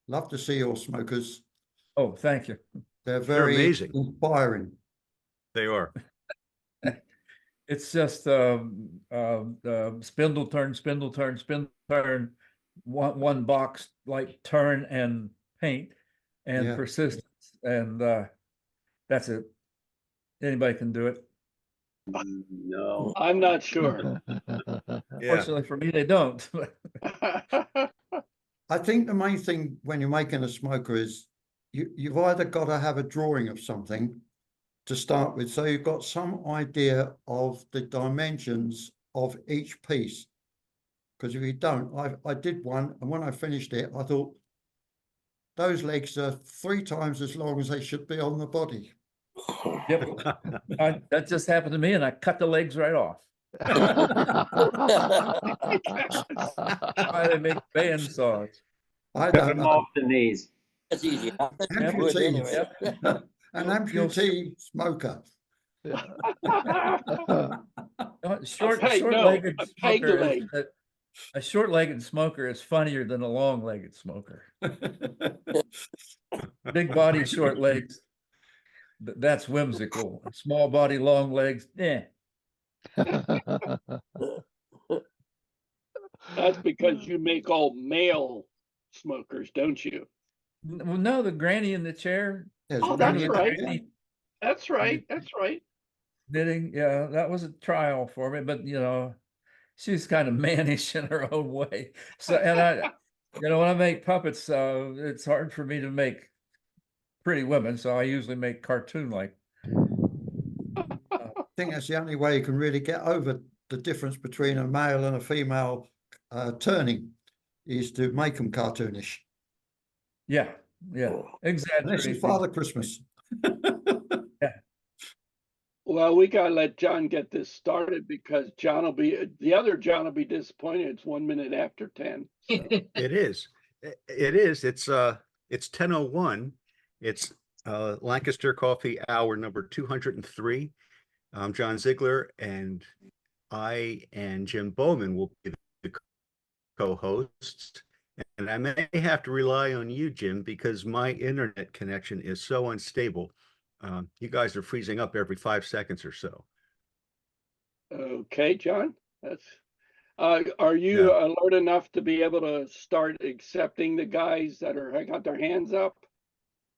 Love to see your smokers. Oh, thank you. They're They're very amazing. inspiring. They are. It's just spindle turn, spindle turn, spindle turn, one box like turn and paint and Yeah. persistence, and that's it. Anybody can do it. No, I'm not sure. Yeah. Fortunately for me, they don't. I think the main thing when you're making a smoker is you've either got to have a drawing of something to start with, so you've got some idea of the dimensions of each piece. Because if you don't, I did one, and when I finished it, I thought those legs are 3 times as long as they should be on the body. Yep. That just happened to me, and I cut the legs right off. Why they make band saws? I Cut don't them know. off the knees. That's easy. I think I Amputee. would anyway. An amputee smoker. Short-legged a peg smoker leg. is a short-legged smoker is funnier than a long-legged smoker. Big body, short legs. That's whimsical. Small body, long legs. That's because you make all male smokers, don't you? Well, no, the granny in the chair. Oh, that's right. That's right. That's right. Knitting, yeah, that was a trial for me, but she's kind of mannish in her own way. So, and I, when I make puppets, it's hard for me to make pretty women, so I usually make cartoon-like. I think that's the only way you can really get over the difference between a male and a female turning, is to make them cartoonish. Yeah, exactly. Unless it's Father Christmas. Well, we gotta let John get this started because the other John will be disappointed. It's 1 minute after 10. So. It is. It is. It's 10:01. It's Lancaster Coffee Hour number 203. I'm John Ziegler, and I and Jim Bowman will be the co-hosts. And I may have to rely on you, Jim, because my internet connection is so unstable. You guys are freezing up every 5 seconds or so. Okay, John. That's. Are you alert enough to be able to start accepting the guys that got their hands up?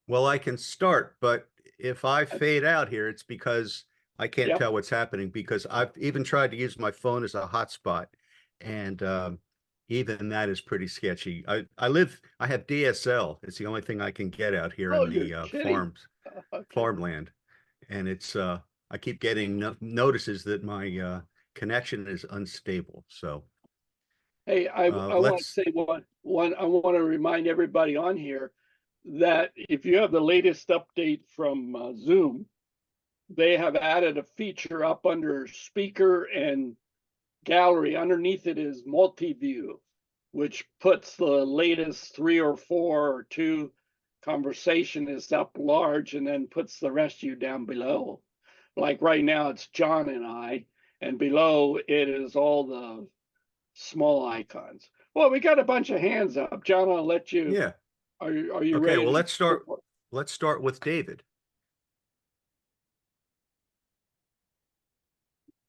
Well, I can start, but if I fade out here, it's because I can't tell what's happening, because I've even tried to use my phone as a hotspot, and even that is pretty sketchy. I have DSL. It's the only thing I can get out here in the farmland, and it's I keep getting notices that my connection is unstable. So hey, I want to say one. I want to remind everybody on here that if you have the latest update from Zoom, they have added a feature up under speaker and gallery. Underneath it is multi-view, which puts the latest 3 or 4 or 2 conversation is up large and then puts the rest of you down below. Like right now, it's John and I, and below it is all the small icons. Well, we got a bunch of hands up. John, I'll let you. yeah. Are you ready? Okay, well, let's start with David.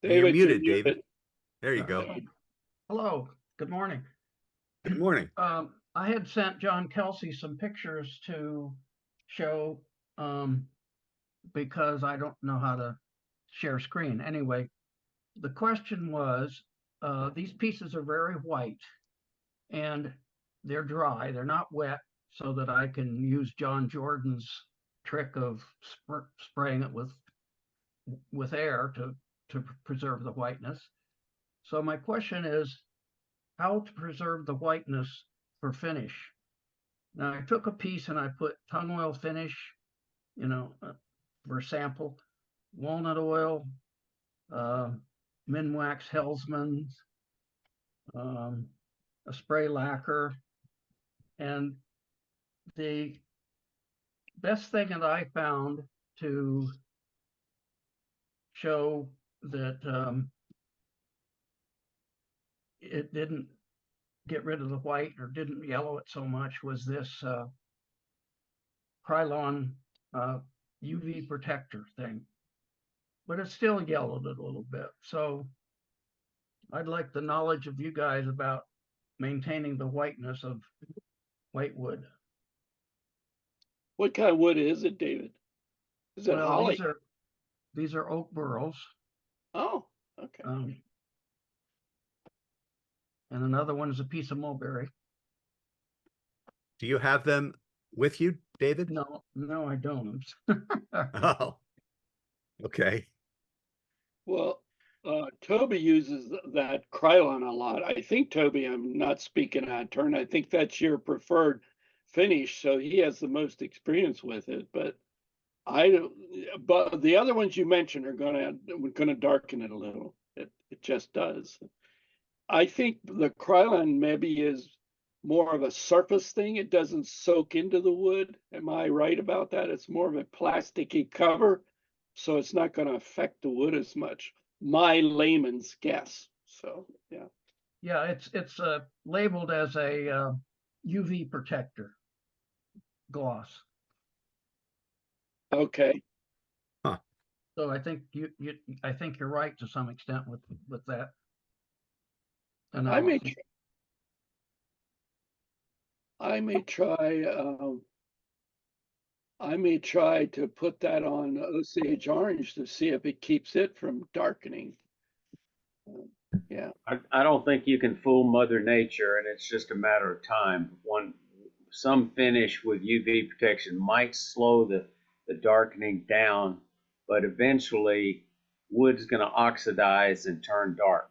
David, you're muted, David. There you go. Hello, good morning. Good morning. I had sent John Kelsey some pictures to show because I don't know how to share screen. Anyway, the question was, these pieces are very white and they're dry. They're not wet, so that I can use John Jordan's trick of spraying it with air to preserve the whiteness. So my question is, how to preserve the whiteness for finish? Now I took a piece and I put tung oil finish, for sample, walnut oil, Minwax Hellsman's, a spray lacquer, and the best thing that I found to show that it didn't get rid of the white or didn't yellow it so much was this Krylon UV protector thing. But it still yellowed it a little bit. So I'd like the knowledge of you guys about maintaining the whiteness of white wood. What kind of wood is it, David? Is it Well, holly? these are oak burls. Oh, okay. And another one is a piece of mulberry. Do you have them with you, David? No, I don't. Oh, okay. Well, Toby uses that Krylon a lot. I think, Toby, I'm not speaking out of turn. I think that's your preferred finish, so he has the most experience with it. But but the other ones you mentioned are gonna darken it a little. It just does. I think the Krylon maybe is more of a surface thing. It doesn't soak into the wood. Am I right about that? It's more of a plasticky cover, so it's not going to affect the wood as much. My layman's guess. So, yeah. Yeah, it's labeled as a UV protector gloss. Okay. Huh. So I think I think you're right to some extent with that. I may try to put that on Osage orange to see if it keeps it from darkening. Yeah. I don't think you can fool Mother Nature, and it's just a matter of time. Some finish with UV protection might slow the darkening down, but eventually wood's going to oxidize and turn dark.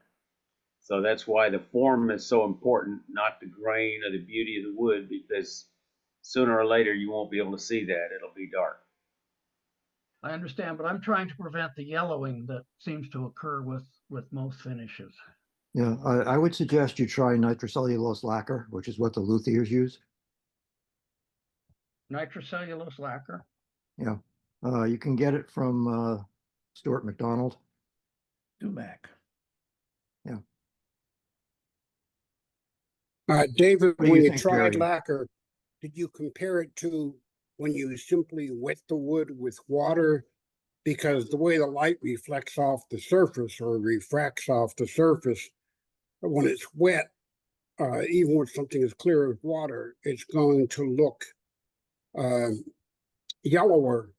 So that's why the form is so important, not the grain or the beauty of the wood, because sooner or later you won't be able to see that. It'll be dark. I understand, but I'm trying to prevent the yellowing that seems to occur with most finishes. Yeah, I would suggest you try nitrocellulose lacquer, which is what the luthiers use. Nitrocellulose lacquer? Yeah, you can get it from Stuart McDonald. Dumac. Yeah. David, What do when you you think, tried Gerry? lacquer, did you compare it to when you simply wet the wood with water? Because the way the light reflects off the surface or refracts off the surface, when it's wet, even with something as clear as water, it's going to look yellower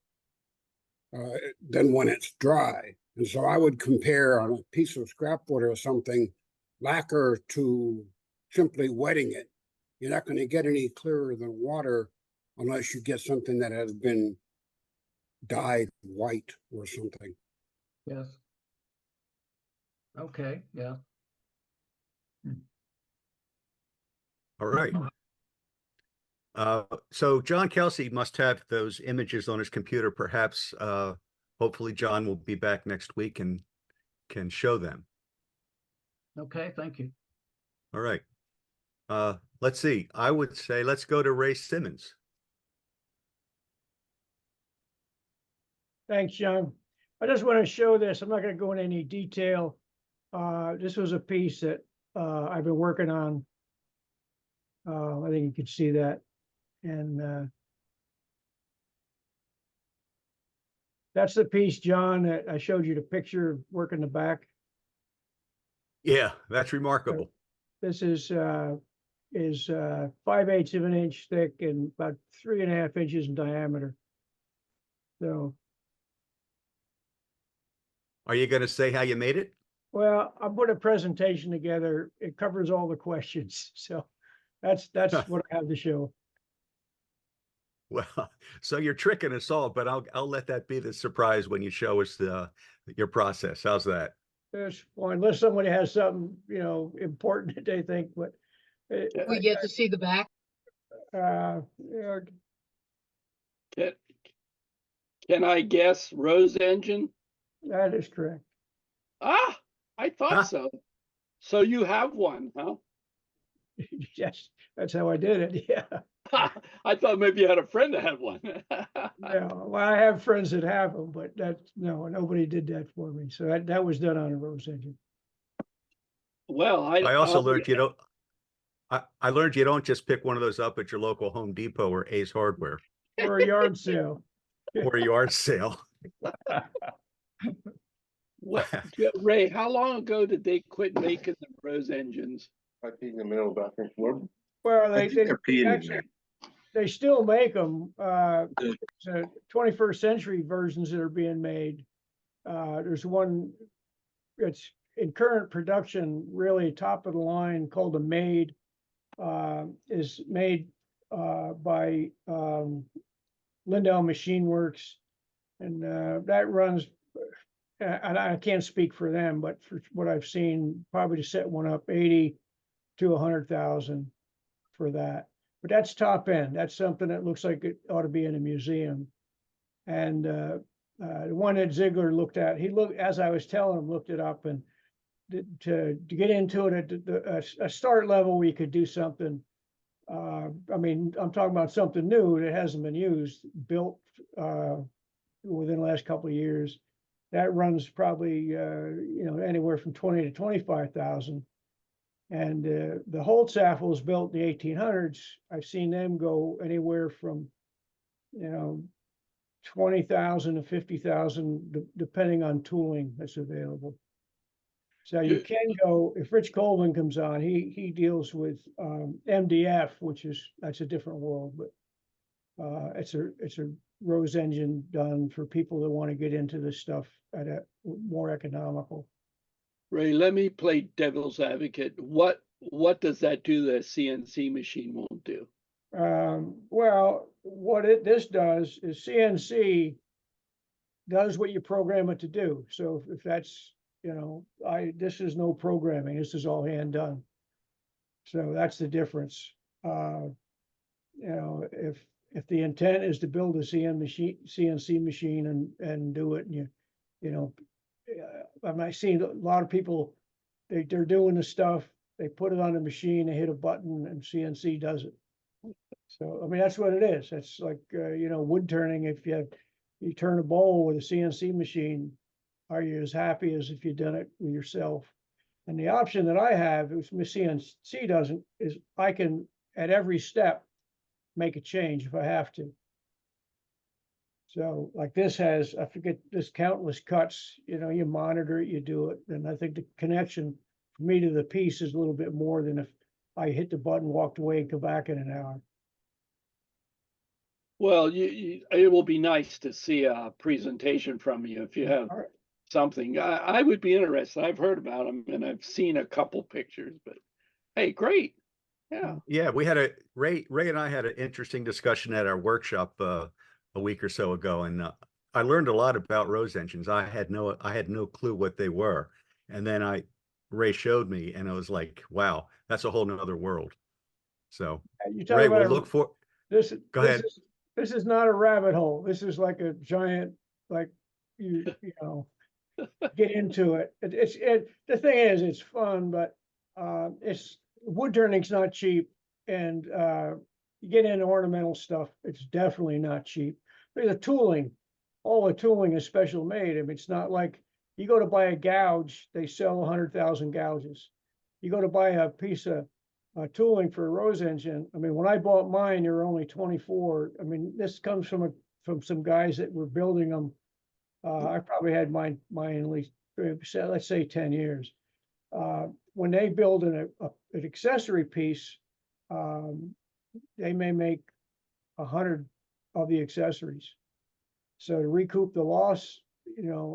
than when it's dry. And so I would compare on a piece of scrap wood or something, lacquer to simply wetting it. You're not going to get any clearer than water unless you get something that has been dyed white or something. Yes. Okay, yeah. All right. So John Kelsey must have those images on his computer. Perhaps, hopefully John will be back next week and can show them. Okay, thank you. All right. Let's see. I would say let's go to Ray Simmons. Thanks, John. I just want to show this. I'm not going to go into any detail. This was a piece that I've been working on. I think you can see that. And that's the piece, John, that I showed you the picture of work in the back. Yeah, that's remarkable. This is 5/8 of an inch thick and about 3.5 inches in diameter. So, Are you going to say how you made it? well, I put a presentation together. It covers all the questions. So that's what I have to show. Well, so you're tricking us all, but I'll let that be the surprise when you show us your process. How's that? That's fine, unless somebody has something, important that they think, but. We get to see the back. Yeah, Can I guess Rose engine? that is correct. Ah, I thought so. So you have one, huh? Yes, that's how I did it, yeah. I thought maybe you had a friend that had one. Yeah, well, I have friends that have them, but nobody did that for me. So that was done on a Rose engine. Well, I also learned I learned you don't just pick one of those up at your local Home Depot or Ace Hardware or a yard sale. or a yard sale. What, Ray, how long ago did they quit making the Rose engines? I think in the middle back and forth. Well, I think they're peeing in actually, there. they still make them. So 21st century versions that are being made. There's one that's in current production, really top of the line, called a Maid. Is made by Lindell Machine Works, and that runs. And I can't speak for them, but for what I've seen, probably to set one up 80 to 100,000 for that. But that's top end. That's something that looks like it ought to be in a museum. And the one that Ziegler looked at, he looked, as I was telling him, looked it up, and to get into it at a start level, we could do something. I mean, I'm talking about something new that hasn't been used, built within the last couple of years. That runs probably anywhere from 20 to 25,000. And the Holtzapfel was built in the 1800s. I've seen them go anywhere from 20,000 to 50,000, depending on tooling that's available. So you can go, if Rich Colvin comes on, he deals with MDF, that's a different world, but it's a Rose engine done for people that want to get into this stuff at a more economical. Ray, let me play devil's advocate. What does that do that a CNC machine won't do? Well, what this does is CNC does what you program it to do. So if that's, this is no programming, this is all hand done. So that's the difference. If the intent is to build a CNC machine and do it, and I've seen a lot of people, they're doing the stuff, they put it on the machine, they hit a button, and CNC does it. So, I mean, that's what it is. It's like, wood turning. If you turn a bowl with a CNC machine, are you as happy as if you'd done it with yourself? And the option that I have, which CNC doesn't, is I can, at every step, make a change if I have to. So like this has, I forget, this countless cuts, you monitor it, you do it. And I think the connection for me to the piece is a little bit more than if I hit the button, walked away, and come back in an hour. Well, it will be nice to see a presentation from you if you have something. I would be interested. I've heard about them and I've seen a couple pictures, but hey, great. Yeah, we had Ray and I had an interesting discussion at our workshop a week or so ago, and I learned a lot about Rose engines. I had no clue what they were, and then Ray showed me, and I was like, wow, that's a whole nother world. So Ray, we'll look for this. Go ahead. This is not a rabbit hole. This is like a giant, like get into it. The thing is, it's fun, but wood turning's not cheap, and you get into ornamental stuff, it's definitely not cheap. The tooling, all the tooling is special made. I mean, it's not like you go to buy a gouge, they sell 100,000 gouges. You go to buy a piece of tooling for a Rose engine. I mean, when I bought mine, they were only 24. I mean, this comes from some guys that were building them. I probably had mine at least, let's say 10 years. When they build an accessory piece, they may make 100 of the accessories. So to recoup the loss,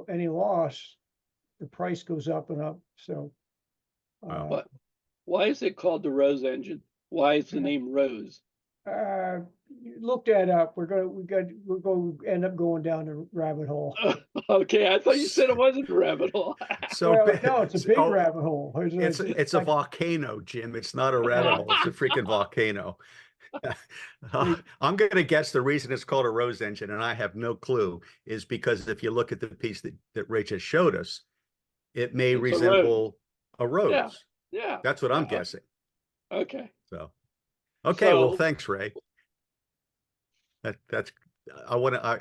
any loss, the price goes up and up. So, why is it called the Rose engine? Why is the name Rose? Look that up. We're going to end up going down the rabbit hole. Okay, I thought you said it wasn't a rabbit hole. No, it's a big rabbit hole. It's a volcano, Jim. It's not a rabbit hole. It's a freaking volcano. I'm going to guess the reason it's called a Rose engine, and I have no clue, is because if you look at the piece that Ray just showed us, it may resemble a rose. Yeah. That's what I'm guessing. Okay. Okay. Well, thanks, Ray. I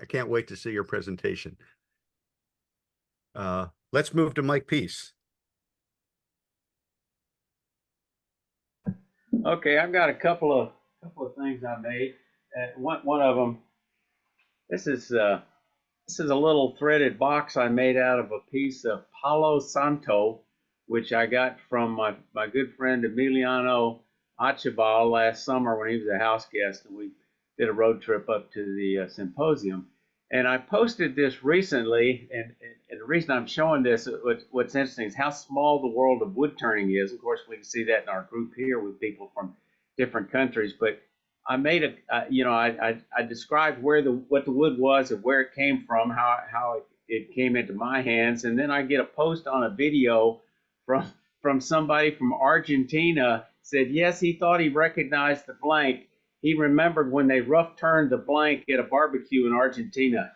can't wait to see your presentation. Let's move to Mike Peace. Okay, I've got a couple of things I made. One of them, this is a little threaded box I made out of a piece of Palo Santo, which I got from my good friend Emiliano Archibald last summer when he was a house guest, and we did a road trip up to the symposium. And I posted this recently, and the reason I'm showing this, what's interesting is how small the world of wood turning is. Of course, we can see that in our group here with people from different countries. But I made I described what the wood was and where it came from, how it came into my hands, and then I get a post on a video from somebody from Argentina. Said yes, he thought he recognized the blank. He remembered when they rough turned the blank at a barbecue in Argentina.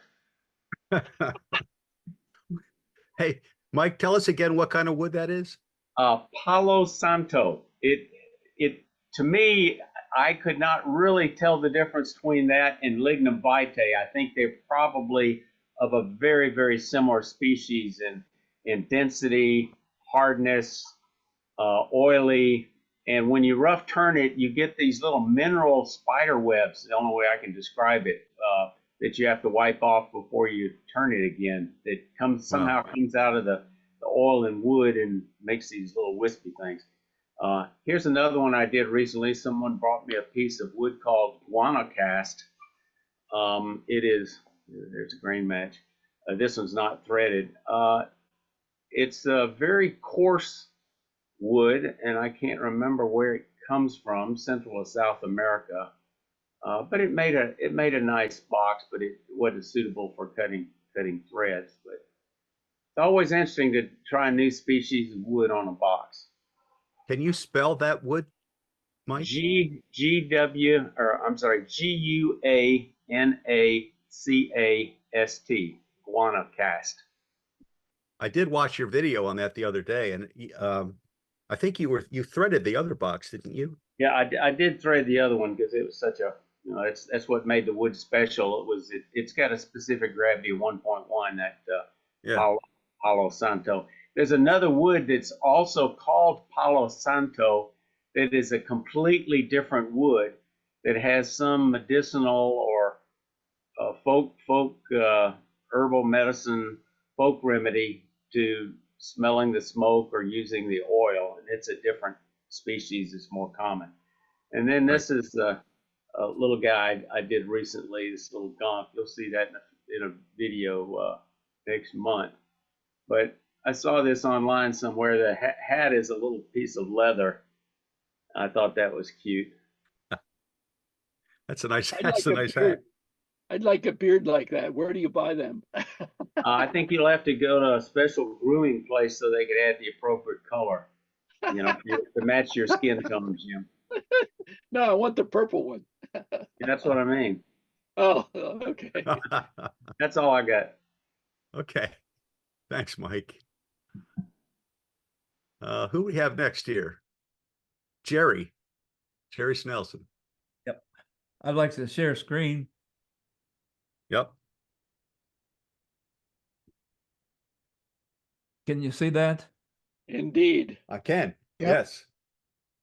Hey, Mike, tell us again what kind of wood that is. Palo Santo. It to me, I could not really tell the difference between that and lignum vitae. I think they're probably of a very, very similar species in density, hardness, oily. And when you rough turn it, you get these little mineral spider webs, the only way I can describe it, that you have to wipe off before you turn it again. It somehow comes out of the oil and wood and makes these little wispy things. Here's another one I did recently. Someone brought me a piece of wood called Guanacast. There's a grain match. This one's not threaded. It's a very coarse wood, and I can't remember where it comes from, Central or South America. But it made a nice box, but it wasn't suitable for cutting threads. But it's always interesting to try a new species of wood on a box. Can you spell that wood, Mike? Guanacast. Guanacast. I did watch your video on that the other day, and I think you threaded the other box, didn't you? Yeah, I did thread the other one because it was such a, that's what made the wood special. It's got a specific gravity of 1.1, that Palo Santo. There's another wood that's also called Palo Santo that is a completely different wood that has some medicinal or folk herbal medicine, folk remedy to smelling the smoke or using the oil, and it's a different species. It's more common. And then this is a little guy I did recently, this little Gonk. You'll see that in a video next month. But I saw this online somewhere. The hat is a little piece of leather. I thought that was cute. That's a nice hat. I'd like a beard like that. Where do you buy them? I think you'll have to go to a special grooming place so they could add the appropriate color, to match your skin tone, Jim. No, I want the purple one. That's what I mean. Oh, okay. That's all I got. Okay. Thanks, Mike. Who we have next here? Gerry Snelson. Yep. I'd like to share screen. Yep. Can you see that? Indeed. I can. Yep. Yes.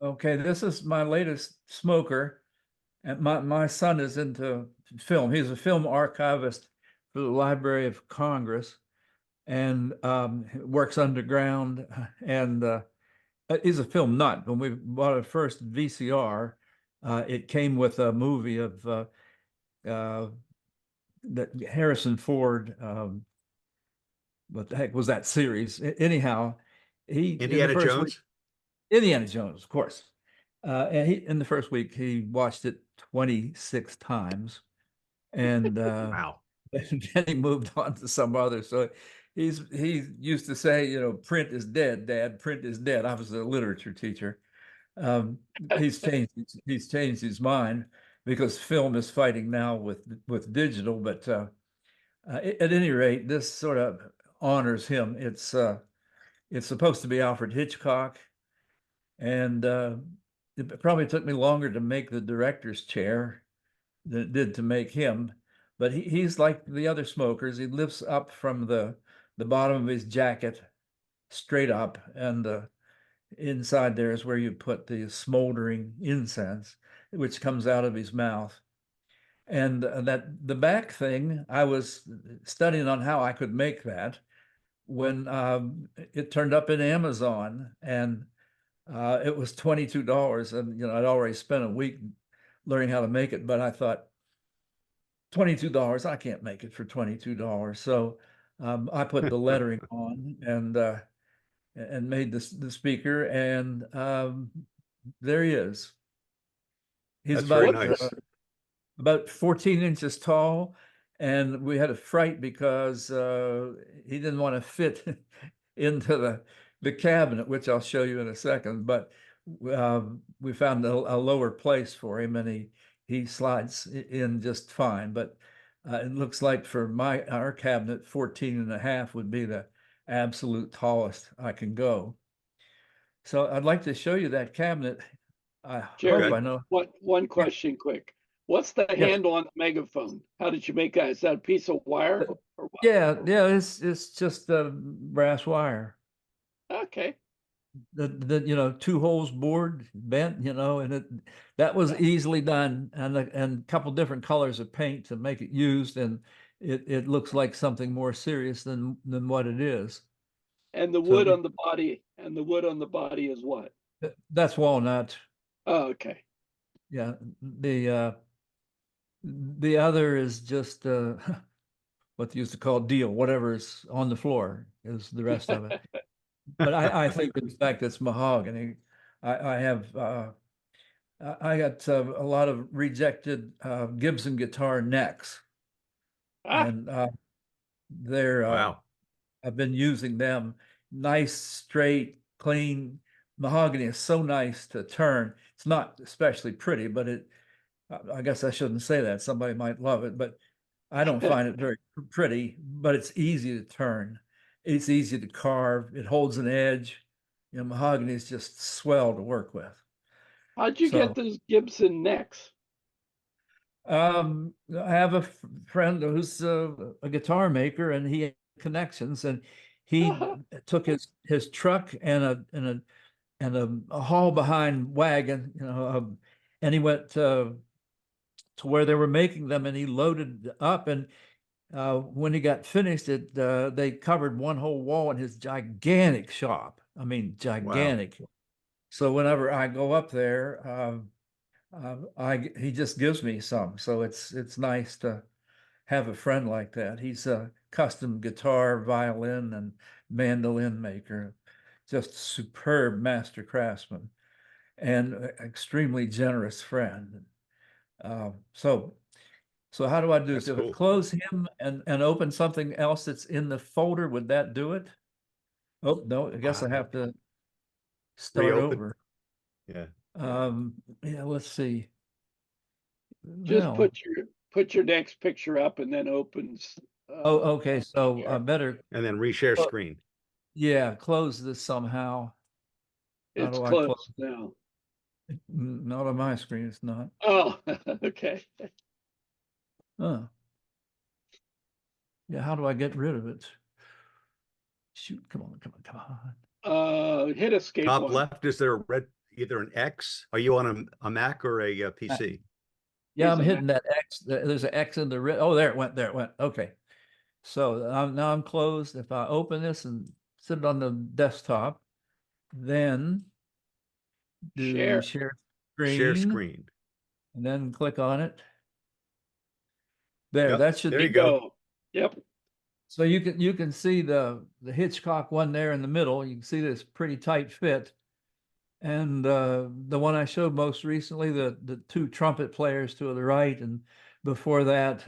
Okay, this is my latest smoker. And my son is into film. He's a film archivist for the Library of Congress, and works underground, and is a film nut. When we bought our first VCR, it came with a movie of that Harrison Ford, what the heck was that series? Anyhow, Indiana Jones? Indiana Jones, of course. And in the first week, he watched it 26 times. And wow. And then he moved on to some other. So he used to say, print is dead, Dad. Print is dead. I was a literature teacher. He's changed his mind because film is fighting now with digital. But at any rate, this sort of honors him. It's supposed to be Alfred Hitchcock, and it probably took me longer to make the director's chair than it did to make him. But he's like the other smokers. He lifts up from the bottom of his jacket straight up, and inside there is where you put the smoldering incense, which comes out of his mouth. And that the back thing, I was studying on how I could make that when it turned up in Amazon, and it was $22. And, you know, I'd already spent a week learning how to make it, but I thought, $22, I can't make it for $22. So I put the lettering on and made the speaker, and there he is. He's That's very about nice. about 14 inches tall, and we had a fright because he didn't want to fit into the cabinet, which I'll show you in a second. But we found a lower place for him, and he slides in just fine. But it looks like for our cabinet, 14 and a half would be the absolute tallest I can go. So I'd like to show you that cabinet. I Gerry, hope I know. one question quick. What's the Yes. handle on the megaphone? How did you make that? Is that a piece of wire? Or what? Yeah, it's just a brass wire. Okay. The you know, 2 holes bored, bent, you know, and that was easily done, and a couple different colors of paint to make it used, and it looks like something more serious than what it is. And the So wood on the body is what? That's walnut. Oh, okay. Yeah, the other is just what they used to call deal. Whatever is on the floor is the rest of it. But I think in fact it's mahogany. I have I got a lot of rejected Gibson guitar necks, and they're Wow. I've been using them. Nice, straight, clean mahogany is so nice to turn. It's not especially pretty, but I guess I shouldn't say that. Somebody might love it, but I don't find it very pretty, but it's easy to turn. It's easy to carve. It holds an edge. You know, mahogany is just swell to work with. How'd you get those Gibson necks? I have a friend who's a guitar maker, and he had connections, and he took his truck and a haul behind wagon, you know, and he went to where they were making them, and he loaded up, and when he got finished, they covered one whole wall in his gigantic shop. I mean, gigantic. Wow. So whenever I go up there, he just gives me some. So it's nice to have a friend like that. He's a custom guitar, violin, and mandolin maker, just superb master craftsman, and extremely generous friend. So how do I do this? If I close him and open something else that's in the folder, would that do it? Oh, no, I guess I have to start over. Yeah. Yeah, let's see. Just No. put your next picture up and then opens. Oh, okay. So I better. And then reshare screen. Yeah, close this somehow. It's closed now. Not on my screen, it's not. Oh, okay. Oh. Yeah, how do I get rid of it? Shoot, come on. Hit escape. Top left, is there a red, either an X? Are you on a Mac or a PC? Yeah, I'm hitting that X. There's an X in the red. Oh, there it went. Okay. So now I'm closed. If I open this and sit it on the desktop, then share screen. Share screen. And then click on it. There, yep, that should there you go. Yep. So you can see the Hitchcock one there in the middle. You can see this pretty tight fit. And the one I showed most recently, the 2 trumpet players to the right, and before that,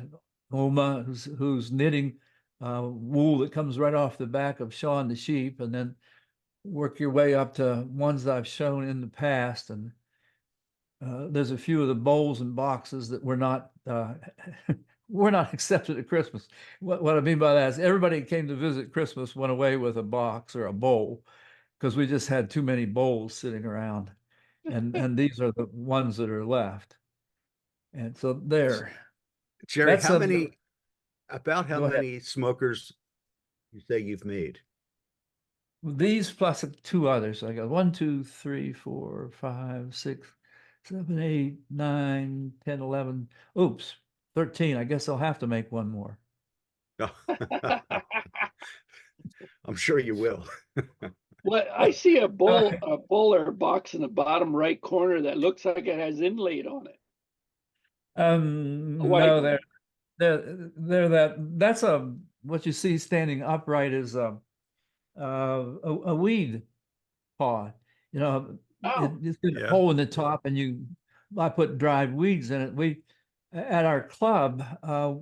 Oma, who's knitting wool that comes right off the back of Shaun the sheep, and then work your way up to ones I've shown in the past. And there's a few of the bowls and boxes that were not accepted at Christmas. What I mean by that is everybody who came to visit Christmas went away with a box or a bowl, because we just had too many bowls sitting around, and these are the ones that are left. And so there. Gerry, how many smokers you say you've made? these plus two others. I got 1, 2, 3, 4, 5, 6, 7, 8, 9, 10, 11. Oops, 13. I guess I'll have to make one more. I'm sure you will. Well, I see a bowl or box in the bottom right corner that looks like it has inlaid on it. No, that's what you see standing upright is a weed pod. You know, it's got a hole in the top, and I put dried weeds in it. We at our club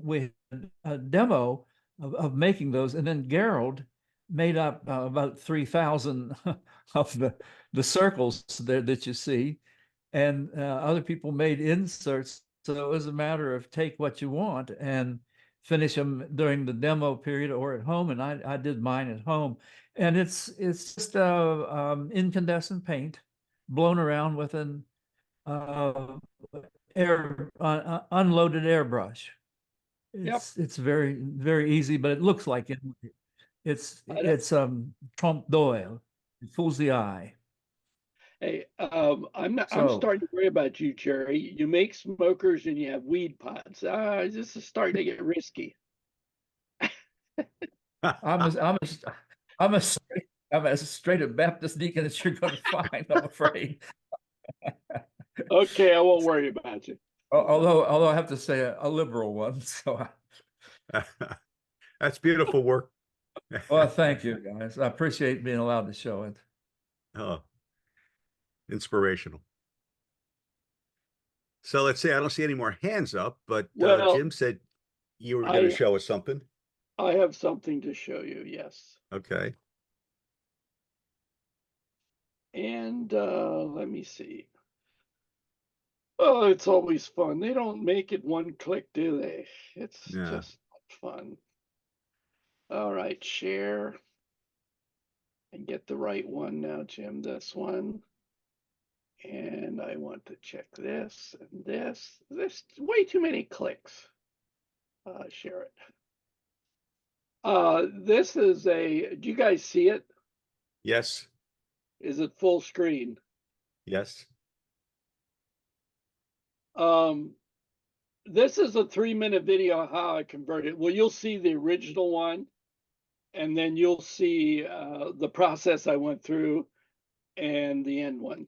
we had a demo of making those, and then Gerald made up about 3,000 of the circles there that you see, and other people made inserts. So it was a matter of take what you want and finish them during the demo period or at home. And I did mine at home, and it's just incandescent paint blown around with an unloaded airbrush. It's very, very easy, but it looks like it. It's trompe l'oeil. It fools the eye. Hey, I'm starting to worry about you, Gerry. You make smokers and you have weed pods. This is starting to get risky. I'm as straight a Baptist deacon as you're going to find, I'm afraid. Okay, I won't worry about you. Although I have to say a liberal one. So that's beautiful work. Well, thank you, guys. I appreciate being allowed to show it. Oh, inspirational. So let's see. I don't see any more hands up, but Jim said you were going to show us something. I have something to show you. Yes. Okay. And let me see. Oh, it's always fun. They don't make it one click, do they? It's just fun. All right, share. And get the right one now, Jim. This one. And I want to check this and this. There's way too many clicks. Share it. This is do you guys see it? Yes. Is it full screen? Yes. This is a 3-minute video how I converted. Well, you'll see the original one, and then you'll see the process I went through and the end one.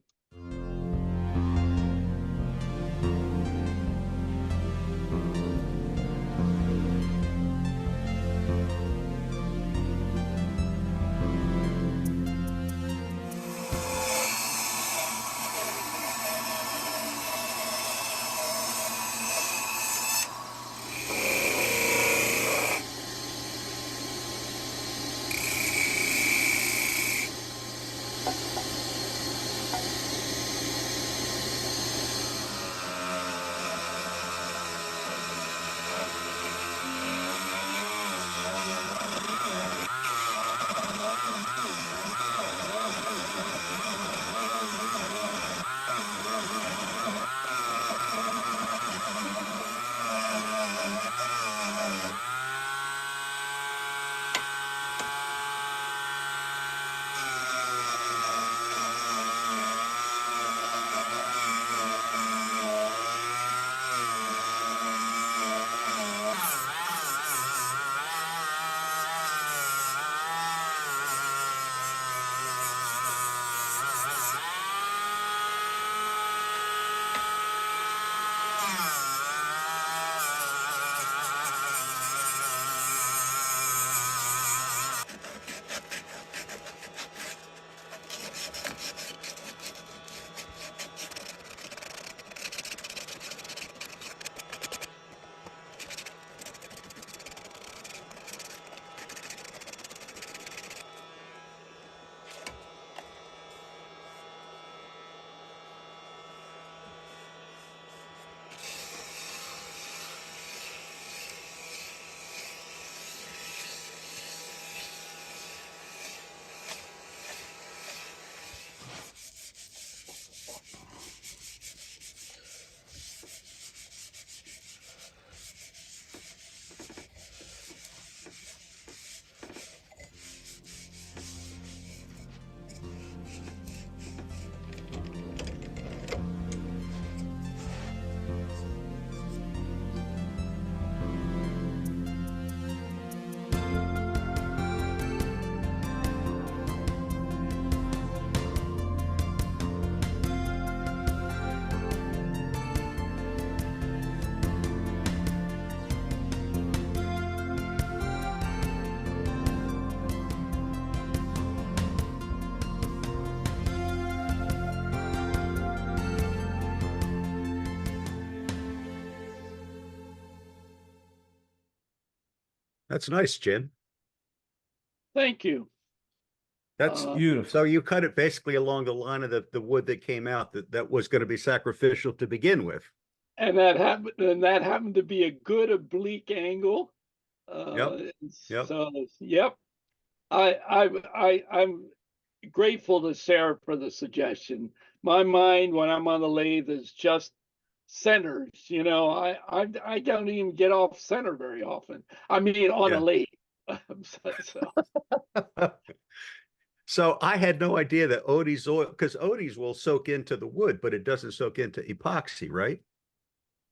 That's nice, Jim. Thank you. That's Beautiful. so you cut it basically along the line of the wood that came out that was going to be sacrificial to begin with. And that happened to be a good oblique angle. Yep. So yep. I'm grateful to Sarah for the suggestion. My mind when I'm on the lathe is just centers. You know, I don't even get off center very often. I mean, on a lathe. So I had no idea that Odie's oil, because Odie's will soak into the wood, but it doesn't soak into epoxy, right?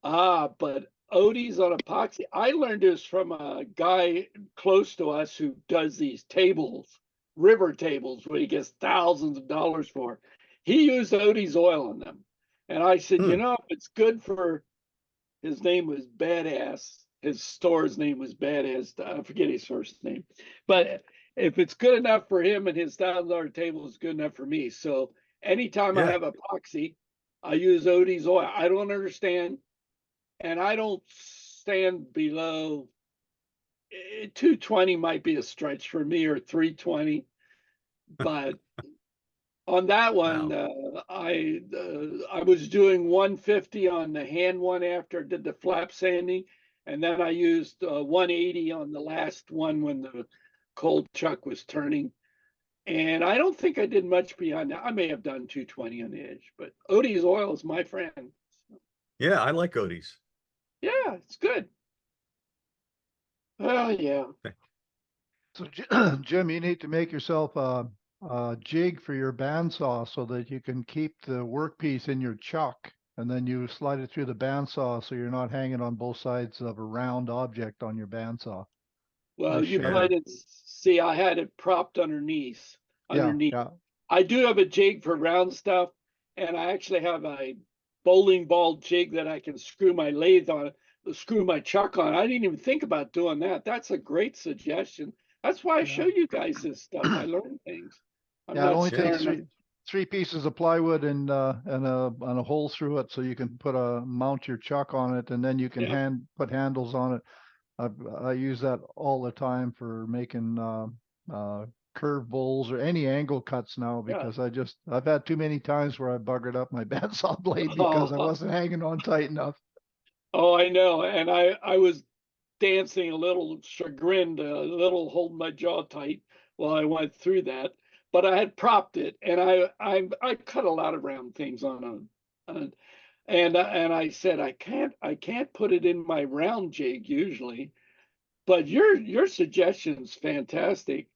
But Odie's on epoxy. I learned this from a guy close to us who does these tables, river tables, where he gets thousands of dollars for. He used Odie's oil on them. And I said, you know, if it's good for, his name was Badass. His store's name was Badass. I forget his first name. But if it's good enough for him and his $1,000 table is good enough for me. So anytime I have epoxy, I use Odie's oil. I don't understand. And I don't stand below 220 might be a stretch for me, or 320. But on that one, I was doing 150 on the hand one after I did the flap sanding. And then I used 180 on the last one when the cold chuck was turning. And I don't think I did much beyond that. I may have done 220 on the edge, but Odie's oil is my friend. Yeah, I like Odie's. Yeah, it's good. Oh, yeah. So Jim, you need to make yourself a jig for your bandsaw so that you can keep the workpiece in your chuck, and then you slide it through the bandsaw so you're not hanging on both sides of a round object on your bandsaw. Well, you might see I had it propped underneath. Yeah. I do have a jig for round stuff, and I actually have a bowling ball jig that I can screw my lathe on, screw my chuck on. I didn't even think about doing that. That's a great suggestion. That's why I show you guys this stuff. I learn things. It only takes three pieces of plywood and a hole through it, so you can mount your chuck on it, and then you can put handles on it. I use that all the time for making curve bowls or any angle cuts now, because I've had too many times where I buggered up my bandsaw blade because I wasn't hanging on tight enough. Oh, I know. And I was dancing a little chagrined, a little holding my jaw tight while I went through that. But I had propped it, and I cut a lot of round things on and I said I can't put it in my round jig usually. But your suggestion's fantastic.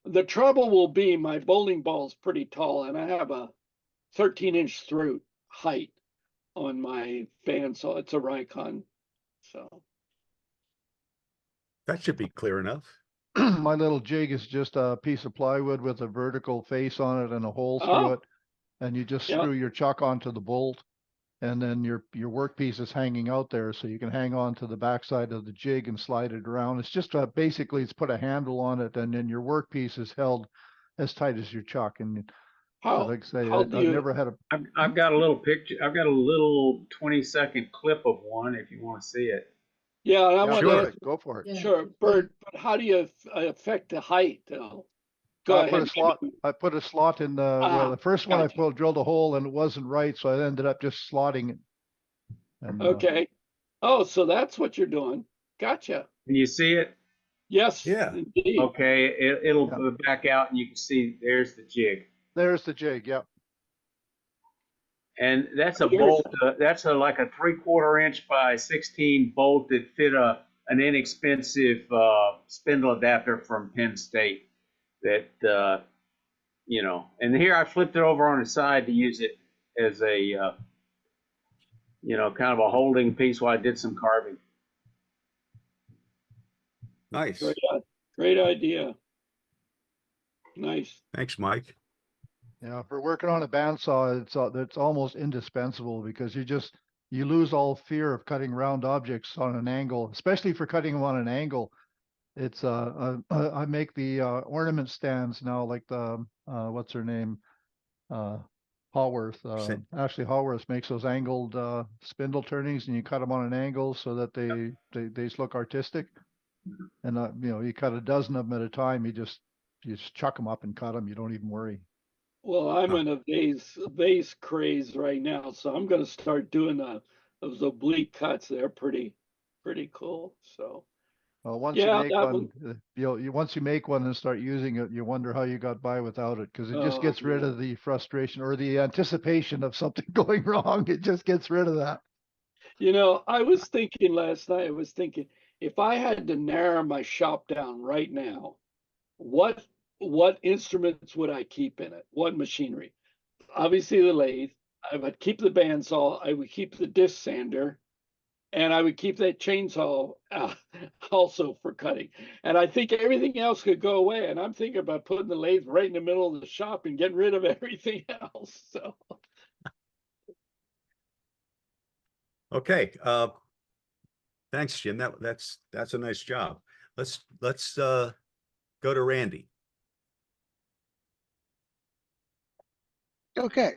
The trouble will be my bowling ball is pretty tall, and I have a 13-inch throat height on my bandsaw. It's a Rikon, so that should be clear enough. My little jig is just a piece of plywood with a vertical face on it and a hole through it, and you just screw your chuck onto the bolt, and then your workpiece is hanging out there, so you can hang on to the backside of the jig and slide it around. It's just basically it's put a handle on it, and then your workpiece is held as tight as your chuck. And like I say, I've never had a. I've got a little picture. I've got a little 20-second clip of one if you want to see it. Yeah, and I want to ask, go for it. Yeah. Sure, Bert, but how do you affect the height though? Go ahead. I put a slot in the first one. I drilled a hole and it wasn't right, so I ended up just slotting it. And, okay. Oh, so that's what you're doing. Gotcha. Can you see it? Yes. Yeah. Indeed. Okay, it'll back out, and you can see there's the jig. There's the jig. Yep. And that's a bolt. That's like a 3/4 inch by 16 bolt that fit an inexpensive spindle adapter from Penn State. That and here I flipped it over on the side to use it as a kind of a holding piece while I did some carving. Nice. Great idea. Nice. Thanks, Mike. Yeah, for working on a bandsaw, it's almost indispensable, because you lose all fear of cutting round objects on an angle, especially for cutting them on an angle. It's I make the ornament stands now, like the what's her name, Haworth. Ashley Haworth makes those angled spindle turnings, and you cut them on an angle so that they just look artistic. And, you know, you cut a dozen of them at a time, you just chuck them up and cut them. You don't even worry. Well, I'm in a vase craze right now, so I'm gonna start doing those oblique cuts. They're pretty cool. So Well, once you yeah, make that one, one. once you make one and start using it, you wonder how you got by without it, because it just Oh, gets rid of the frustration or the anticipation of something going wrong. It just gets rid of that. You know, I was thinking last night, I was thinking if I had to narrow my shop down right now, what instruments would I keep in it? What machinery? Obviously the lathe. I would keep the bandsaw. I would keep the disc sander, and I would keep that chainsaw also for cutting. And I think everything else could go away. And I'm thinking about putting the lathe right in the middle of the shop and getting rid of everything else. So. Okay. Thanks, Jim. That's a nice job. Let's go to Randy. Okay.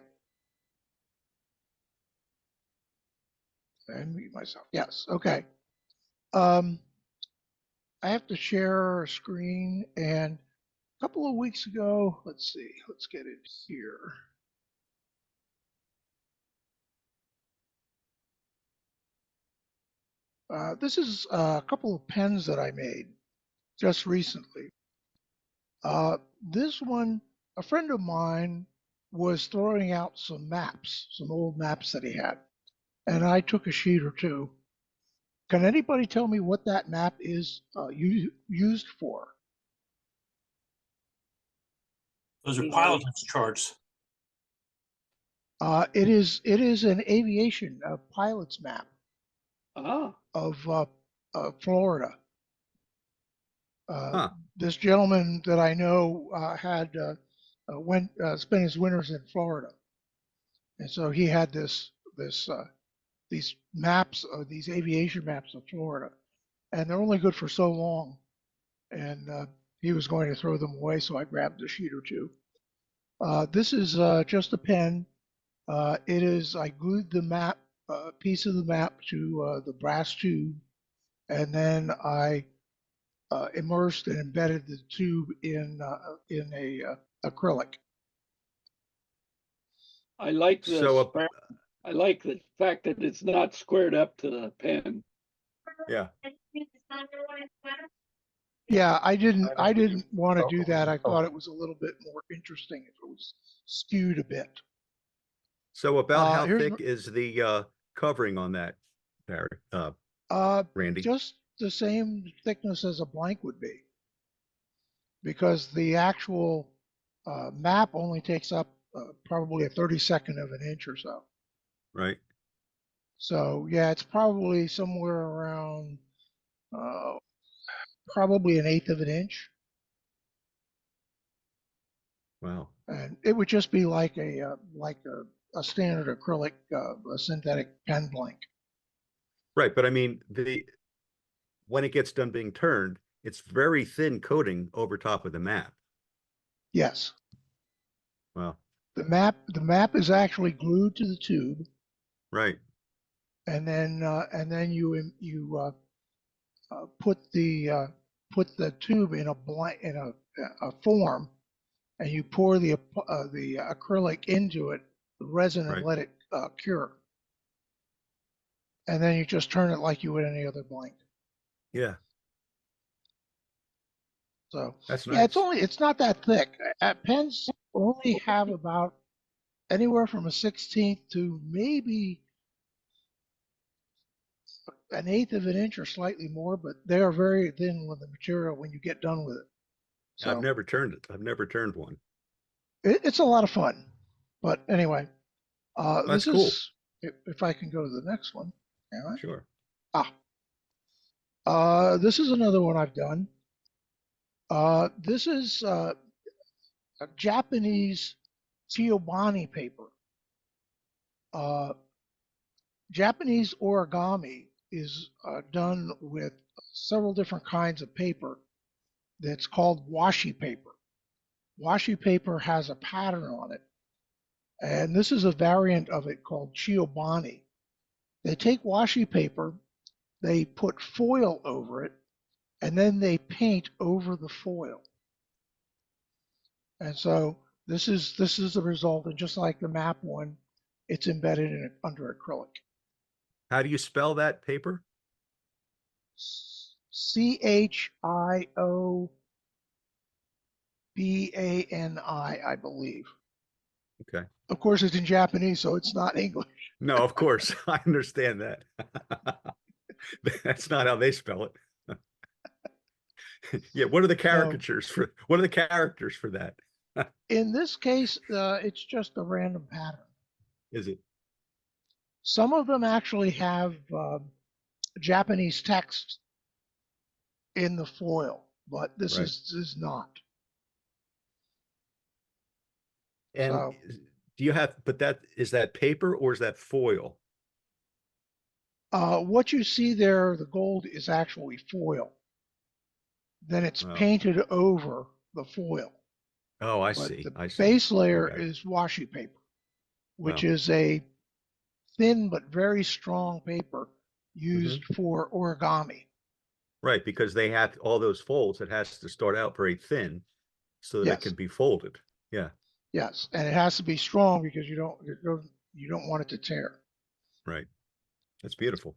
And mute myself. Yes. Okay. I have to share a screen, and a couple of weeks ago, let's see, let's get it here. This is a couple of pens that I made just recently. This one, a friend of mine was throwing out some maps, some old maps that he had, and I took a sheet or two. Can anybody tell me what that map is used for? Those are pilot's charts. It is an aviation pilot's map of Florida. This gentleman that I know had spent his winters in Florida, and so he had these maps, these aviation maps of Florida, and they're only good for so long. And he was going to throw them away, so I grabbed a sheet or two. This is just a pen. I glued the map, piece of the map to the brass tube, and then I immersed and embedded the tube in a acrylic. I like I like the fact that it's not squared up to the pen. Yeah. Yeah, I didn't want to do that. I thought it was a little bit more interesting if it was skewed a bit. So about how thick is the covering on that, Barry? Randy? Just the same thickness as a blank would be, because the actual map only takes up probably a 32nd of an inch or so. Right. So yeah, it's probably somewhere around probably 1/8 of an inch. Wow. And it would just be like a standard acrylic, a synthetic pen blank. Right, but I mean when it gets done being turned, it's very thin coating over top of the map. Yes. Wow. The map is actually glued to the tube. Right. And then you put the tube in a form, and you pour the acrylic into it, the resin, and let it cure. And then you just turn it like you would any other blank. Yeah. So that's nice. Yeah, it's not that thick. Pens only have about anywhere from a 1/16 to maybe 1/8 of an inch or slightly more, but they are very thin with the material when you get done with it. So, I've never turned it. I've never turned one. It's a lot of fun. But anyway, that's this cool. is, if I can go to the next one. Sure. This is another one I've done. This is a Japanese Chiyogami paper. Japanese origami is done with several different kinds of paper that's called washi paper. Washi paper has a pattern on it, and this is a variant of it called Chiyogami. They take washi paper, they put foil over it, and then they paint over the foil. And so this is the result, and just like the map one, it's embedded in under acrylic. How do you spell that paper? Chiyobani, I believe. Okay. Of course, it's in Japanese, so it's not English. No, of course. I understand that. That's not how they spell it. Yeah, what are the caricatures for what are the characters for that? In this case, it's just a random pattern. Is it? Some of them actually have Japanese text in the foil, but this is not. And So, do you have, but that is that paper or is that foil? what you see there, the gold is actually foil. Then it's painted over the foil. Oh, I But see. the I see. base layer Okay. is washi paper, which is a thin but very strong paper used for origami. Right, because they have all those folds. It has to start out very thin so that it can be folded. Yeah. Yes, and it has to be strong because you don't want it to tear. Right. That's beautiful.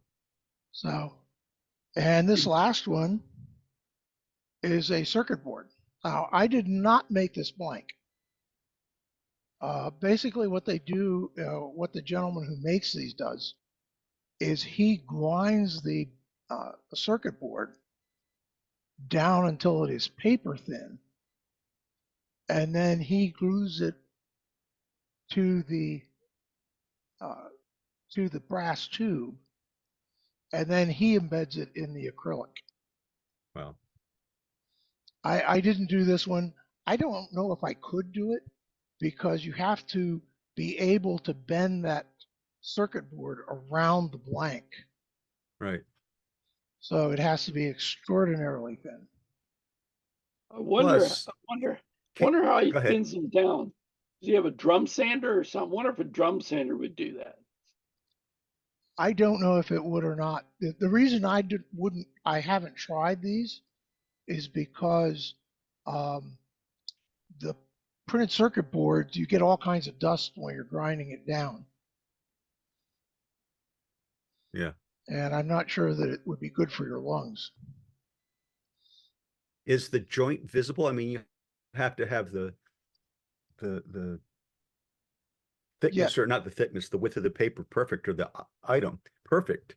So, and this last one is a circuit board. Now, I did not make this blank. Basically what they do, what the gentleman who makes these does, is he grinds the circuit board down until it is paper thin, and then he glues it to the brass tube, and then he embeds it in the acrylic. Wow. I didn't do this one. I don't know if I could do it because you have to be able to bend that circuit board around the blank. Right. So it has to be extraordinarily thin. I wonder Plus, how he go ahead. thins them down. Does he have a drum sander or something? I wonder if a drum sander would do that. I don't know if it would or not. The reason I haven't tried these is because the printed circuit boards, you get all kinds of dust when you're grinding it down. Yeah. And I'm not sure that it would be good for your lungs. Is the joint visible? I mean, you have to have the thickness, or not the thickness, the width of the paper perfect, or the item perfect.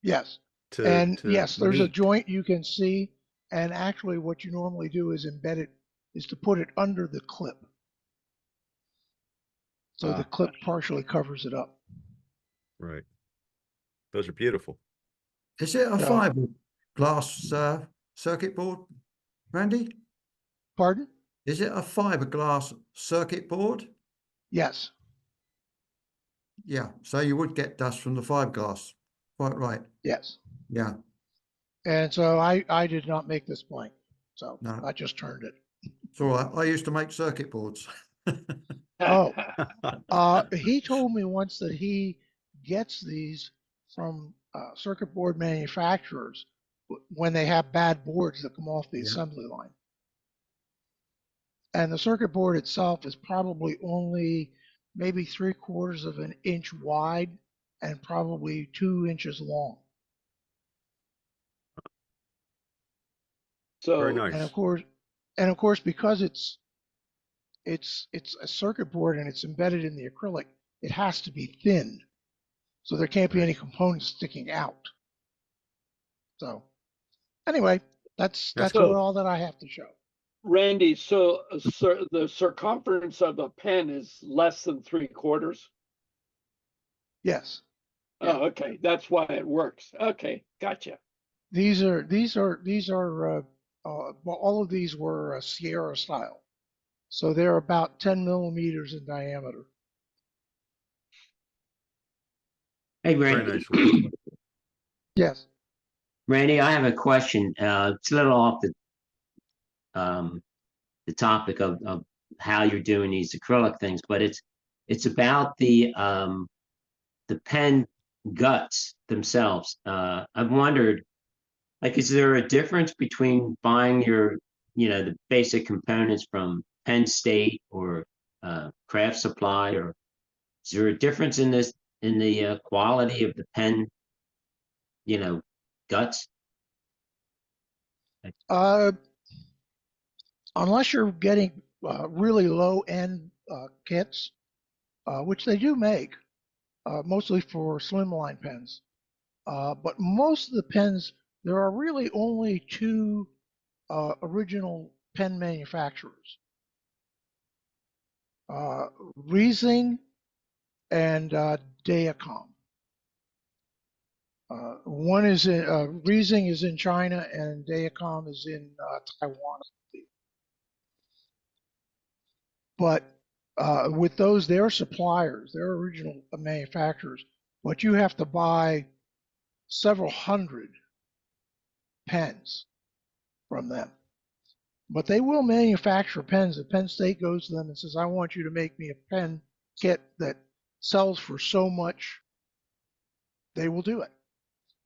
Yes. Yes, there's a meet. joint you can see. And actually what you normally do is embed it, is to put it under the clip. So the clip partially covers it up. Right. Those are beautiful. Is it a fiberglass circuit board, Randy? Pardon? Is it a fiberglass circuit board? Yes. Yeah, so you would get dust from the fiberglass. Quite right. Yes. Yeah. And so I did not make this blank. So No. I just turned it. It's all right. I used to make circuit boards. He told me once that he gets these from circuit board manufacturers when they have bad boards that come off the assembly line. And the circuit board itself is probably only maybe 3/4 of an inch wide and probably 2 inches long. So very nice. And of course, because it's a circuit board and it's embedded in the acrylic, it has to be thin. So there can't be any components sticking out. So anyway, that's all that I have to show. Randy, so the circumference of a pen is less than 3/4? Yes. Oh, okay. That's why it works. Okay, gotcha. These are all of these were Sierra style. So they're about 10 millimeters in diameter. Hey, Randy. Nice. Yes. Randy, I have a question. It's a little off the topic of how you're doing these acrylic things, but it's about the pen guts themselves. I've wondered, Like, is there a difference between buying your, the basic components from Penn State or Craft Supply, or is there a difference in the quality of the pen, guts? Unless you're getting really low end kits, which they do make, mostly for slimline pens. But most of the pens, there are really only two original pen manufacturers, Riesing and Dayacom. One is in, Riesing is in China and Dayacom is in Taiwan. But with those, they're suppliers, they're original manufacturers, but you have to buy several hundred pens from them. But they will manufacture pens. If Penn State goes to them and says, I want you to make me a pen kit that sells for so much, they will do it.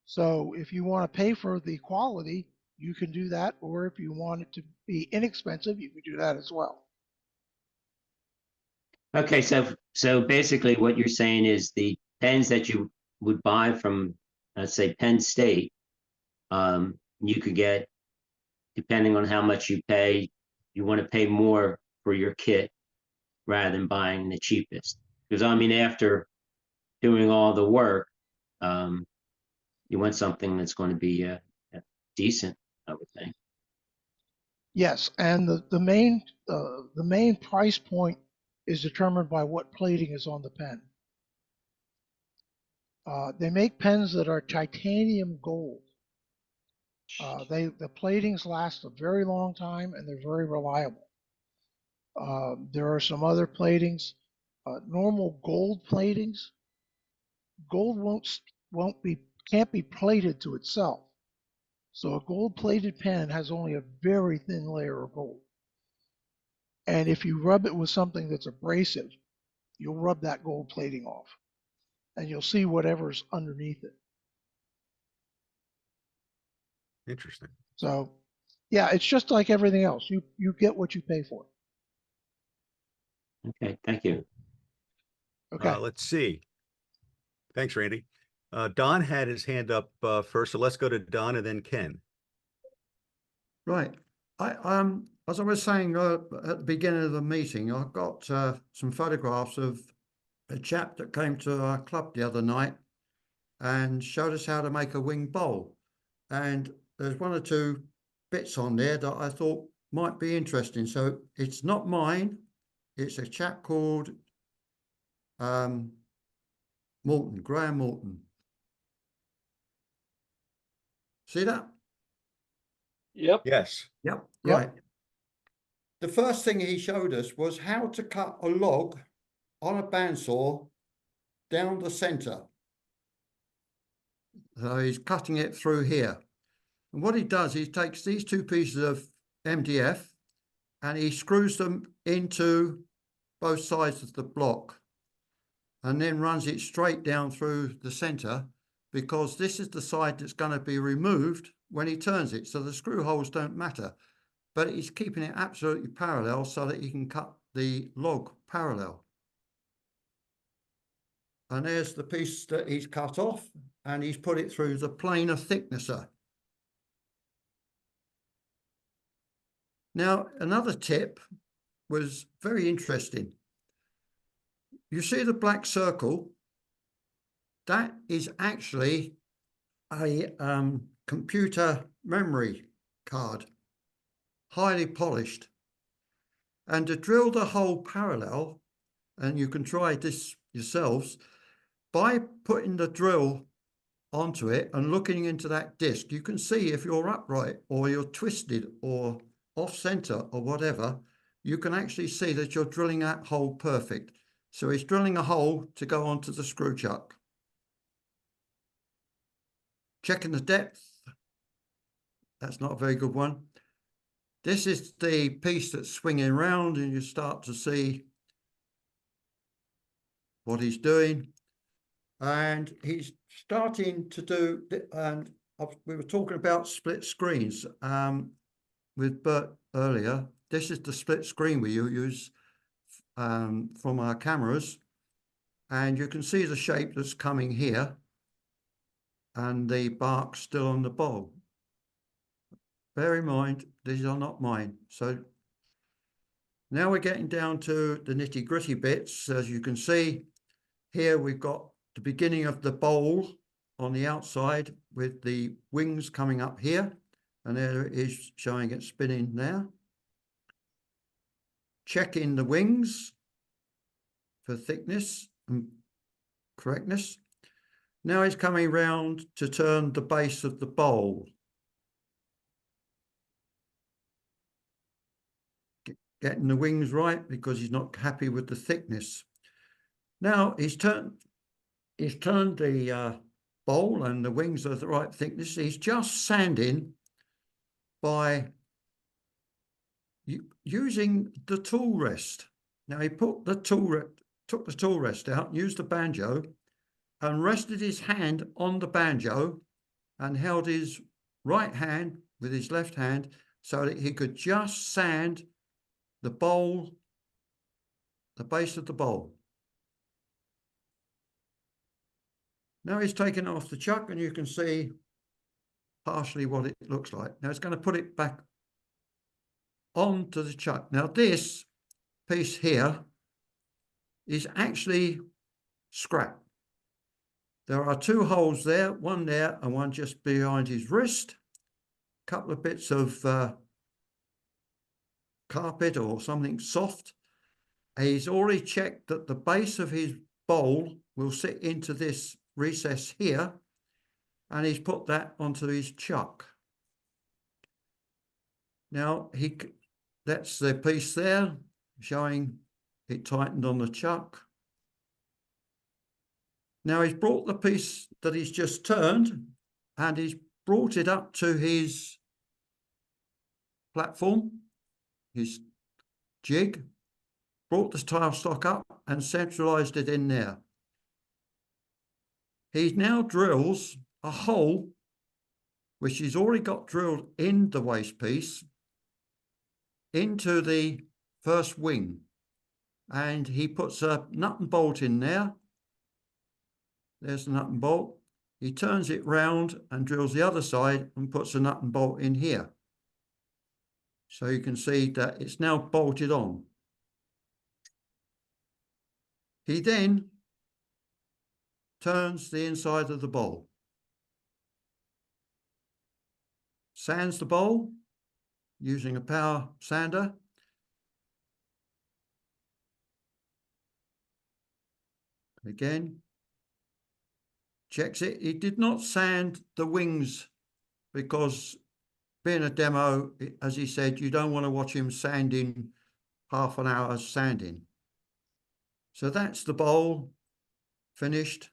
So if you want to pay for the quality, you can do that. Or if you want it to be inexpensive, you can do that as well. Okay, so basically what you're saying is the pens that you would buy from, let's say, Penn State, you could get, depending on how much you pay, you want to pay more for your kit rather than buying the cheapest. Because I mean, after doing all the work, you want something that's going to be decent, I would think. Yes, and the main price point is determined by what plating is on the pen. They make pens that are titanium gold. The platings last a very long time and they're very reliable. There are some other platings, normal gold platings. Gold can't be plated to itself. So a gold plated pen has only a very thin layer of gold. And if you rub it with something that's abrasive, you'll rub that gold plating off and you'll see whatever's underneath it. Interesting. So yeah, it's just like everything else. You get what you pay for. Okay, thank you. Okay. Let's see. Thanks, Randy. Don had his hand up first, so let's go to Don and then Ken. Right. As I was saying at the beginning of the meeting, I got some photographs of a chap that came to our club the other night and showed us how to make a wing bowl. And there's one or two bits on there that I thought might be interesting. So it's not mine. It's a chap called Morton, Graham Morton. See that? Yep. Yes. Yep. Right. The first thing he showed us was how to cut a log on a bandsaw down the center. So he's cutting it through here. And what he does, he takes these two pieces of MDF and he screws them into both sides of the block and then runs it straight down through the center, because this is the side that's going to be removed when he turns it. So the screw holes don't matter, but he's keeping it absolutely parallel so that he can cut the log parallel. And there's the piece that he's cut off and he's put it through the planer thicknesser. Now, another tip was very interesting. You see the black circle? That is actually a computer memory card, highly polished. And to drill the hole parallel, and you can try this yourselves, by putting the drill onto it and looking into that disc, you can see if you're upright or you're twisted or off center or whatever. You can actually see that you're drilling that hole perfect. So he's drilling a hole to go onto the screw chuck. Checking the depth. That's not a very good one. This is the piece that's swinging around and you start to see what he's doing. And he's starting to do, and we were talking about split screens with Bert earlier. This is the split screen we use from our cameras, and you can see the shape that's coming here and the bark still on the bowl. Bear in mind, these are not mine. So now we're getting down to the nitty-gritty bits. As you can see here, we've got the beginning of the bowl on the outside with the wings coming up here, and there it is showing it spinning now. Checking the wings for thickness and correctness. Now he's coming round to turn the base of the bowl. Getting the wings right because he's not happy with the thickness. Now he's turned the bowl and the wings are the right thickness. He's just sanding by using the tool rest. Now he took the tool rest out, used the banjo, and rested his hand on the banjo and held his right hand with his left hand so that he could just sand the bowl, the base of the bowl. Now he's taken off the chuck and you can see partially what it looks like. Now it's going to put it back onto the chuck. Now this piece here is actually scrap. There are two holes there, one there and one just behind his wrist. A couple of bits of carpet or something soft. He's already checked that the base of his bowl will sit into this recess here, and he's put that onto his chuck. Now that's the piece there showing it tightened on the chuck. Now he's brought the piece that he's just turned and he's brought it up to his platform, his jig, brought the tile stock up and centralized it in there. He now drills a hole, which he's already got drilled in the waste piece, into the first wing. And he puts a nut and bolt in there. There's the nut and bolt. He turns it round and drills the other side and puts a nut and bolt in here. So you can see that it's now bolted on. He then turns the inside of the bowl, sands the bowl using a Pau sander. Again, checks it. He did not sand the wings because being a demo, as he said, you don't want to watch him sanding half an hour's sanding. So that's the bowl finished.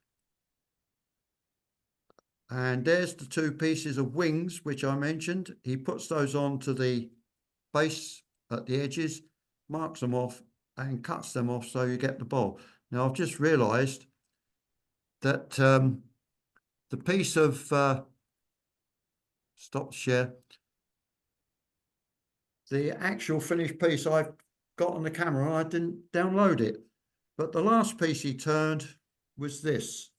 And there's the two pieces of wings, which I mentioned. He puts those onto the base at the edges, marks them off and cuts them off so you get the bowl. Now I've just realized that the piece of stop share, the actual finished piece I've got on the camera, I didn't download it. But the last piece he turned was this.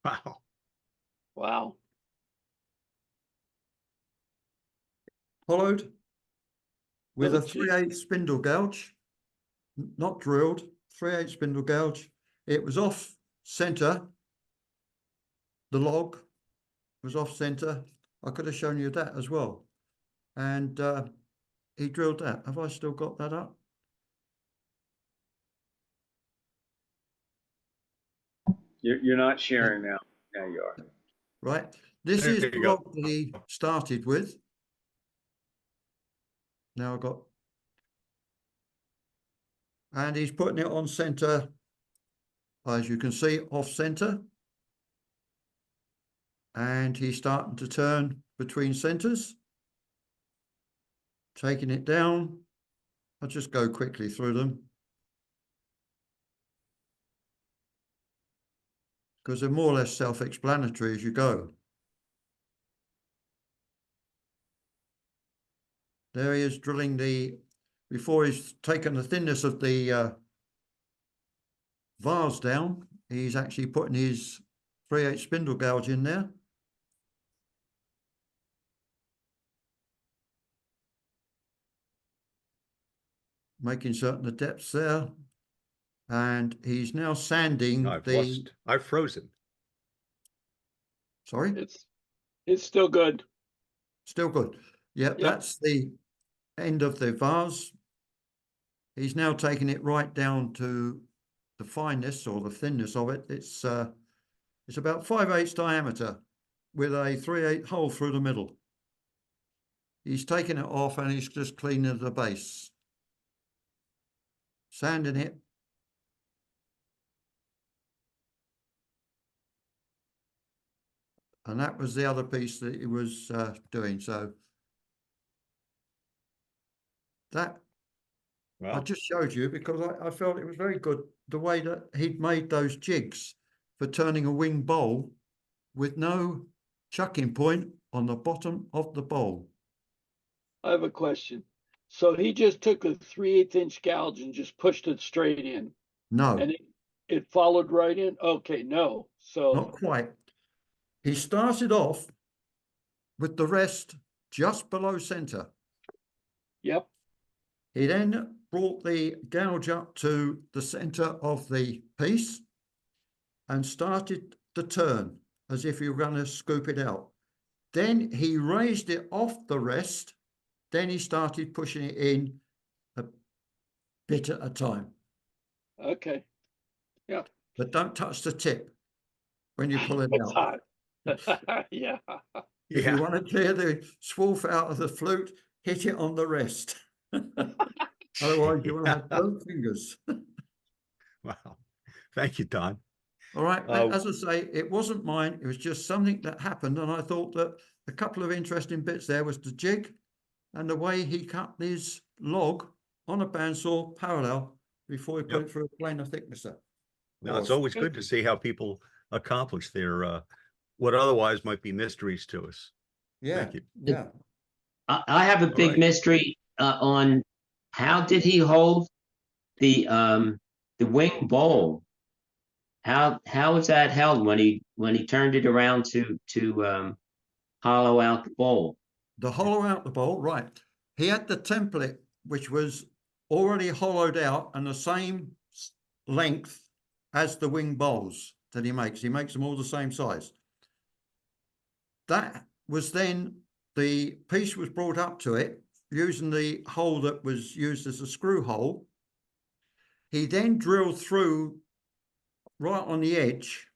Wow. Wow. Hollowed with Oh, a 3/8 spindle gouge, not drilled, 3/8 spindle gouge. It was off center. The log was off center. I could have shown you that as well. And he drilled that. Have I still got that up? You're not sharing now. Now you are. Right. This There is you the go. log that he started with. Now I've got, and he's putting it on center, as you can see, off center. And he's starting to turn between centers, taking it down. I'll just go quickly through them. because they're more or less self-explanatory as you go. There he is drilling before he's taken the thinness of the vase down, he's actually putting his 3/8 spindle gouge in there. Making certain the depth's there. And he's now sanding I've frozen. Sorry? It's still good. Still good. Yeah, that's the end of the vase. He's now taking it right down to the fineness or the thinness of it. It's about 5/8 diameter with a 3/8 hole through the middle. He's taking it off and he's just cleaning the base. Sanding it. And that was the other piece that he was doing. So that I just showed you because I felt it was very good the way that he'd made those jigs for turning a wing bowl with no chucking point on the bottom of the bowl. I have a question. So he just took a 3/8 inch gouge and just pushed it straight in. No. And it followed right in? Okay, no. So not quite. He started off with the rest just below center. Yep. He then brought the gouge up to the center of the piece and started the turn as if you were going to scoop it out. Then he raised it off the rest. Then he started pushing it in a bit at a time. Okay. Yeah. But don't touch the tip when you pull it It's out. hot. Yeah. If you want to clear the swoof out of the flute, hit it on the rest. Otherwise, you will have both fingers. Wow. Thank you, Don. All right. As I say, it wasn't mine. It was just something that happened. And I thought that a couple of interesting bits there was the jig and the way he cut his log on a bandsaw parallel before he put it through a planer thicknesser. No, it's always good to see how people accomplish their what otherwise might be mysteries to us. Yeah. Thank you. Yeah. I have a big mystery on how did he hold the wing bowl? How was that held when he turned it around to hollow out the bowl? The hollow out the bowl, right. He had the template, which was already hollowed out and the same length as the wing bowls that he makes. He makes them all the same size. That was then, the piece was brought up to it using the hole that was used as a screw hole. He then drilled through right on the edge,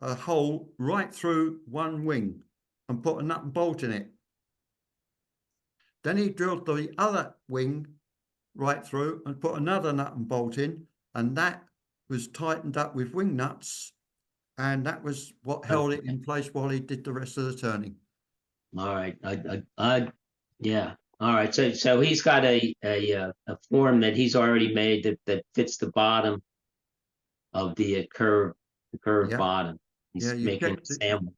a hole right through one wing and put a nut and bolt in it. Then he drilled the other wing right through and put another nut and bolt in, and that was tightened up with wing nuts, and that was what held it in place while he did the rest of the turning. All right, yeah. All right, so he's got a form that he's already made that fits the bottom of the curved bottom. He's making a sandwich.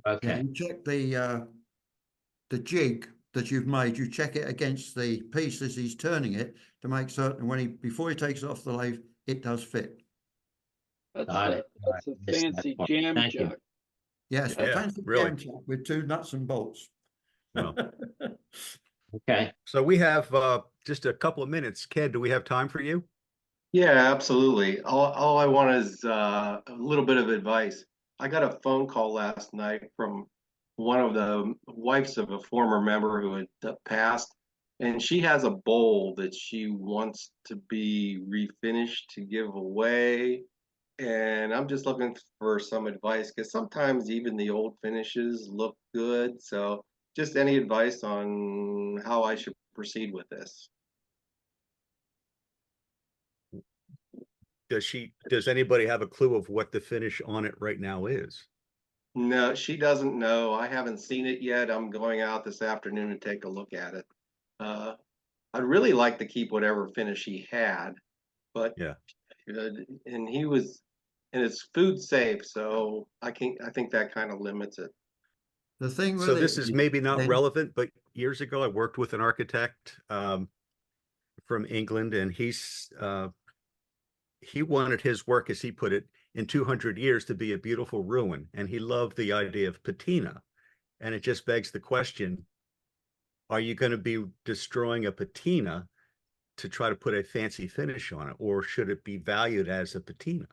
Okay. Yeah, you check the jig that you've made. You check it against the piece as he's turning it to make certain before he takes it off the lathe, it does fit. That's a fancy jam jack. Yes, yeah, fancy really. jam jack with 2 nuts and bolts. Well, okay. So we have just a couple of minutes. Ken, do we have time for you? Yeah, absolutely. All I want is a little bit of advice. I got a phone call last night from one of the wives of a former member who had passed, and she has a bowl that she wants to be refinished to give away. And I'm just looking for some advice because sometimes even the old finishes look good. So just any advice on how I should proceed with this. Does anybody have a clue of what the finish on it right now is? No, she doesn't know. I haven't seen it yet. I'm going out this afternoon to take a look at it. I'd really like to keep whatever finish he had, but yeah. And he was and it's food safe, so I think that kind of limits it. The thing with So it this is maybe not then- relevant, but years ago I worked with an architect from England, and he wanted his work, as he put it, in 200 years to be a beautiful ruin, and he loved the idea of patina. And it just begs the question, are you going to be destroying a patina to try to put a fancy finish on it, or should it be valued as a patina?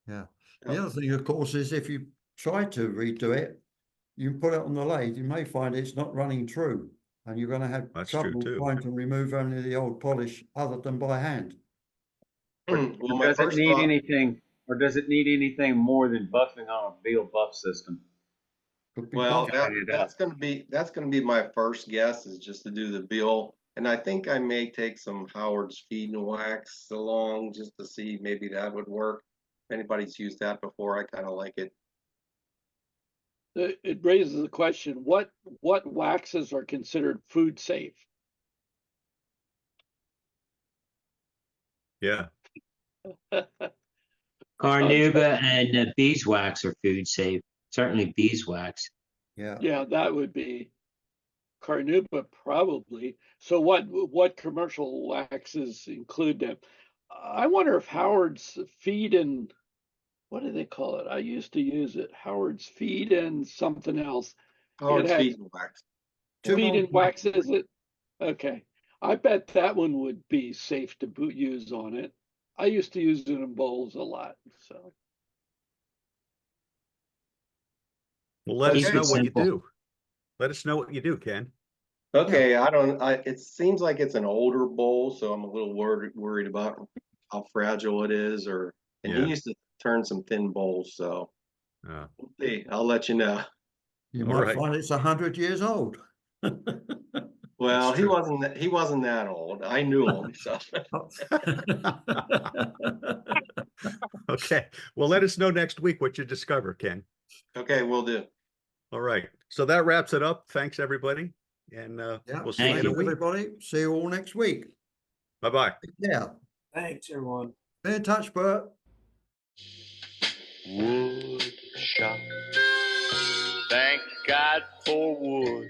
Yeah. The other thing, of course, is if you try to redo it, you put it on the lathe, you may find it's not running true, and you're going to have That's true trouble too. trying to remove only the old polish other than by hand. Well, my Does it first need thought, anything, or does it need anything more than buffing on a Veal buff system? Could be well, buff- that's gonna be my first guess, is just to do the bill. And I think I may take some Howard's feed and wax along just to see maybe that would work. If anybody's used that before, I kind of like it. It raises the question, what waxes are considered food safe? Yeah. Carnauba and beeswax are food safe. Certainly beeswax. Yeah. Yeah, that would be Carnauba probably. So what commercial waxes include them? I wonder if Howard's feed and what do they call it? I used to use it. Howard's feed and something else. Howard's had- feed and wax. Feed and wax, is it? Okay. I bet that one would be safe to use on it. I used to use it in bowls a lot, so. Well, let us Keep know it what you simple. do. Let us know what you do, Ken. Okay, it seems like it's an older bowl, so I'm a little worried about how fragile it is, and Yeah. he used to turn some thin bowls, so Uh, we'll see. I'll let you know. You All might right. find it's 100 years old. Well, That's he true. wasn't that old. I knew him, so. Okay. Well, let us know next week what you discover, Ken. Okay, we'll do. All right. So that wraps it up. Thanks, everybody. And Yeah. we'll see you Thank in a you. week. Everybody. See you all next week. Bye-bye. Yeah. Thanks, everyone. Be in touch, Bert. Wood shop. Thank God for wood.